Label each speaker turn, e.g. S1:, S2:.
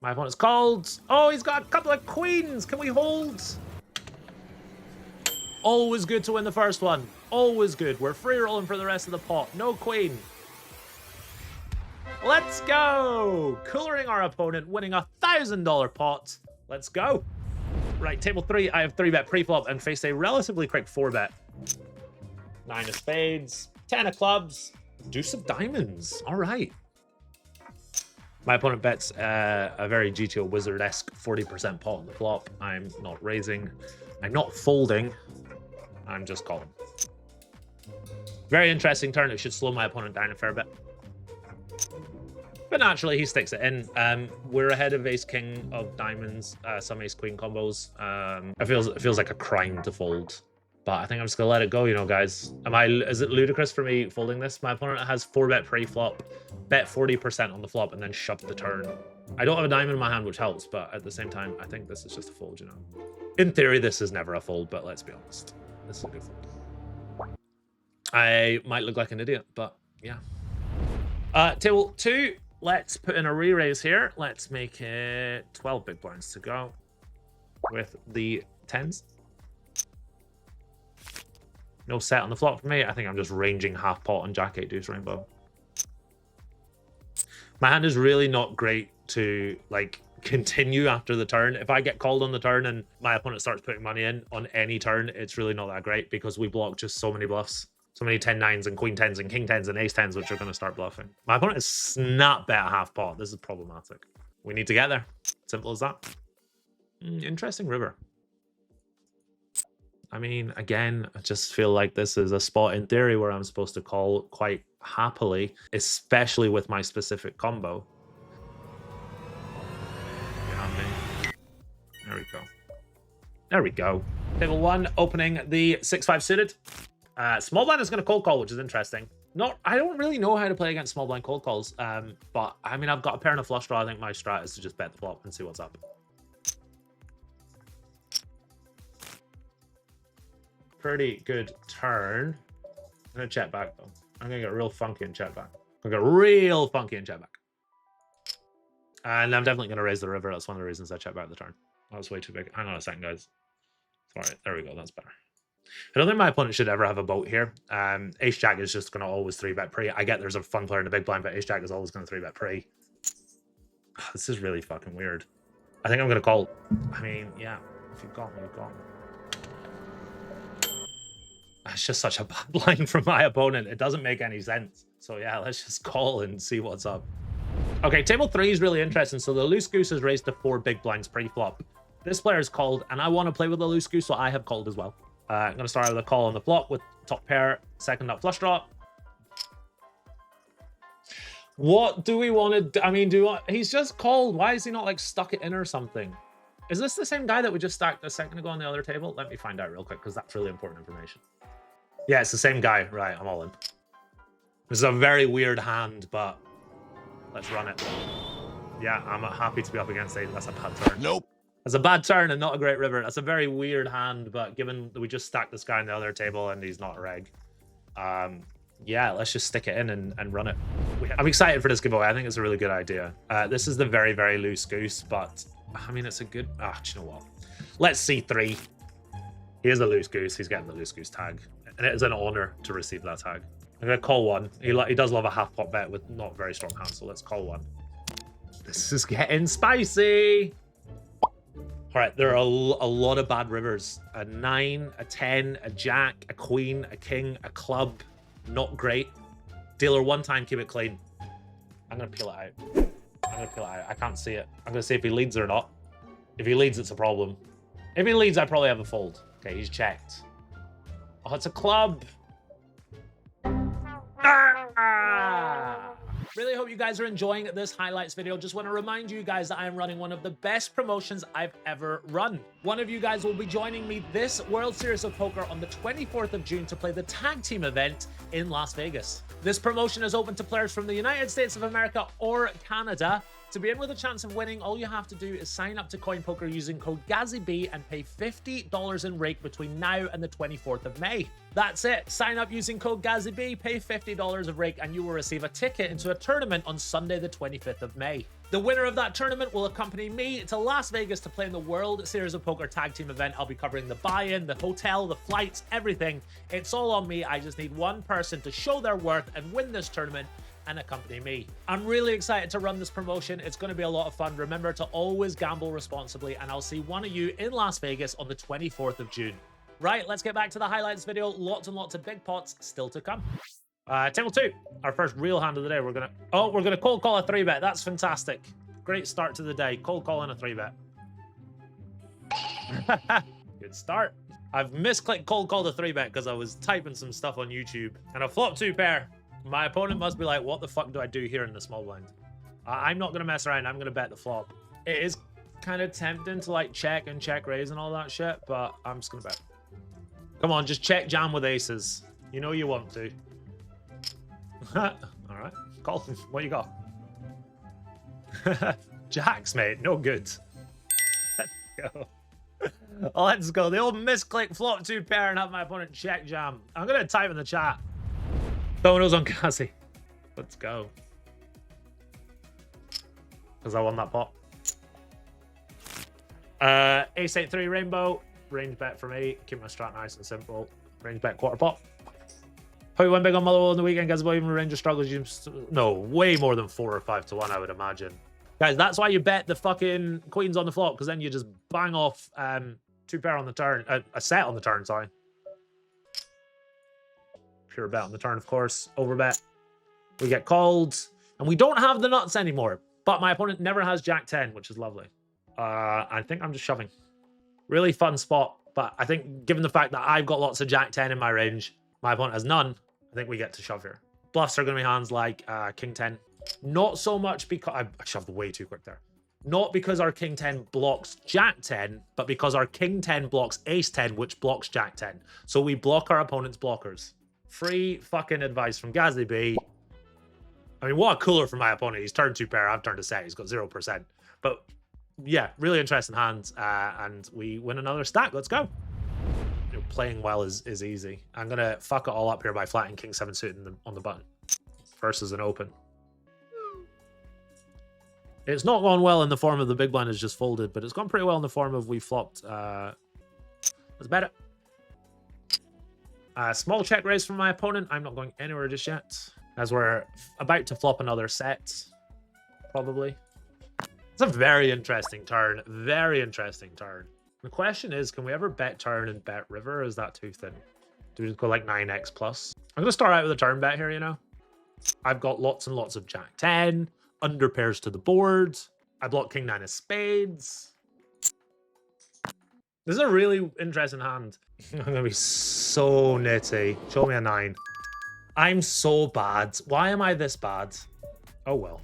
S1: My opponent's called. Oh, he's got a couple of queens. Can we hold? Always good to win the first one. Always good. We're free rolling for the rest of the pot. No queen. Let's go. Coolering our opponent, winning a $1,000 pot. Let's go. Right, table 3. I have 3-bet pre-flop and face a relatively quick 4-bet. 9 of spades, 10 of clubs, deuce of diamonds. All right. My opponent bets a very GTO Wizard-esque 40% pot on the flop. I'm not raising. I'm not folding. I'm just calling. Very interesting turn. It should slow my opponent down a fair bit. But naturally, he sticks it in. We're ahead of ace-king of diamonds, some ace-queen combos. It feels like a crime to fold. But I think I'm just going to let it go, you know, guys. Is it ludicrous for me folding this? My opponent has 4-bet pre-flop, bet 40% on the flop, and then shove the turn. I don't have a diamond in my hand, which helps, but at the same time, I think this is just a fold, you know. In theory, this is never a fold, but let's be honest. This is a good fold. I might look like an idiot, but yeah. Table 2, let's put in a re-raise here. Let's make it 12 big blinds to go with the 10s. No set on the flop for me. I think I'm just ranging half pot on Jack 8 deuce rainbow. My hand is really not great to like continue after the turn. If I get called on the turn and my opponent starts putting money in on any turn, it's really not that great because we block just so many bluffs. So many 10-9s and queen 10s and king 10s and ace 10s, which are going to start bluffing. My opponent is snap bet half pot. This is problematic. We need to get there. Simple as that. Interesting river. I mean, again, I just feel like this is a spot in theory where I'm supposed to call quite happily, especially with my specific combo. You know what I mean? There we go. There we go. Table 1, opening the 6-5 suited. Small blind is going to cold call, which is interesting. I don't really know how to play against small blind cold calls, but I mean, I've got a pair and a flush draw. I think my strat is to just bet the flop and see what's up. Pretty good turn. I'm going to check back, though. I'm going to get real funky and check back. I'm going to get real funky and check back. And I'm definitely going to raise the river. That's one of the reasons I check back the turn. That was way too big. Hang on a second, guys. Sorry. There we go. That's better. I don't think my opponent should ever have a boat here. Ace-Jack is just going to always 3-bet pre. I get there's a fun player in the big blind, but Ace-Jack is always going to 3-bet pre. This is really fucking weird. I think I'm going to call. I mean, yeah. If you've got me, you've got me. It's just such a bad line from my opponent. It doesn't make any sense. So yeah, let's just call and see what's up. Okay, table 3 is really interesting. So the loose goose is raised to 4 big blinds pre-flop. This player is called, and I want to play with the loose goose, so I have called as well. I'm going to start with a call on the flop with top pair, second nut flush draw. What do we want to do? I mean, he's just called. Why is he not like stuck it in or something? Is this the same guy that we just stacked a second ago on the other table? Let me find out real quick because that's really important information. Yeah, it's the same guy. Right, I'm all in. This is a very weird hand, but let's run it. Yeah, I'm happy to be up against 8. That's a bad turn. Nope. That's a bad turn and not a great river. That's a very weird hand, but given that we just stacked this guy on the other table and he's not a reg, yeah, let's just stick it in and run it. I'm excited for this giveaway. I think it's a really good idea. This is the very, very loose goose, but I mean, it's a good... do you know what? Let's see 3. He is a loose goose. He's getting the loose goose tag. And it is an honor to receive that tag. I'm going to call 1. He does love a half pot bet with not very strong hands, so let's call 1. This is getting spicy. All right, there are a lot of bad rivers. A 9, a 10, a jack, a queen, a king, a club. Not great. Dealer 1 time, keep it clean. I'm going to peel it out. I'm going to peel it out. I can't see it. I'm going to see if he leads or not. If he leads, it's a problem. If he leads, I probably have a fold. Okay, he's checked. Oh, it's a club. Really hope you guys are enjoying this highlights video. Just want to remind you guys that I am running one of the best promotions I've ever run. One of you guys will be joining me this World Series of Poker on the 24th of June to play the tag team event in Las Vegas. This promotion is open to players from the United States of America or Canada. To be in with a chance of winning, all you have to do is sign up to Coin Poker using code GAZYB and pay $50 in rake between now and the 24th of May. That's it. Sign up using code GAZYB, pay $50 of rake, and you will receive a ticket into a tournament on Sunday, the 25th of May. The winner of that tournament will accompany me to Las Vegas to play in the World Series of Poker Tag Team event. I'll be covering the buy-in, the hotel, the flights, everything. It's all on me. I just need one person to show their worth and win this tournament and accompany me. I'm really excited to run this promotion. It's going to be a lot of fun. Remember to always gamble responsibly, and I'll see one of you in Las Vegas on the 24th of June. Right, let's get back to the highlights video. Lots and lots of big pots still to come. Table 2, our first real hand of the day. We're gonna cold call a 3-bet. That's fantastic. Great start to the day. Cold calling a 3-bet. Good start. I've misclicked cold called a 3-bet because I was typing some stuff on YouTube and I flopped 2 pair. My opponent must be like, what the fuck do I do here in the small blind? I'm not gonna mess around. I'm gonna bet the flop. It is kind of tempting to like check and check raise and all that shit, but I'm just gonna bet. Come on, just check jam with aces. You know you want to. All right, call. What you got? Jacks, mate. No good. Let's go. Let's go. The old misclick flop 2 pair and have my opponent check jam. I'm gonna type in the chat. Donos on Cassie. Let's go. Because I won that pot. Ace 8-3 rainbow. Range bet for me. Keep my strat nice and simple. Range bet quarter pot. How you went big on Motherwell on the weekend, guys? Even Ranger struggles. You no, way more than 4 or 5 to 1, I would imagine. Guys, that's why you bet the fucking queens on the flop, because then you just bang off 2 pair on the turn, a set on the turn. Sorry. Pure bet on the turn, of course. Overbet. We get called, and we don't have the nuts anymore. But my opponent never has Jack 10, which is lovely. I think I'm just shoving. Really fun spot, but I think given the fact that I've got lots of Jack 10 in my range, my opponent has none, I think we get to shove here. Bluffs are going to be hands like King 10. Not so much because... I shoved way too quick there. Not because our King 10 blocks Jack 10, but because our King 10 blocks Ace 10, which blocks Jack 10. So we block our opponent's blockers. Free fucking advice from Gazzy B. I mean, what a cooler for my opponent. He's turned 2 pair. I've turned a set. He's got 0%. But yeah, really interesting hands. And we win another stack. Let's go. You know, playing well is easy. I'm going to fuck it all up here by flattening King 7 suit on the button. Versus an open. It's not gone well in the form of the big blind is just folded, but it's gone pretty well in the form of we flopped. Let's bet it. Small check raise from my opponent. I'm not going anywhere just yet, as we're about to flop another set, probably. It's a very interesting turn. Very interesting turn. The question is, can we ever bet turn and bet river, or is that too thin? Do we just go like 9x plus? I'm going to start out with a turn bet here, you know? I've got lots and lots of Jack 10, under pairs to the board. I block King 9 of spades. This is a really interesting hand. I'm going to be so nitty. Show me a 9. I'm so bad. Why am I this bad? Oh well.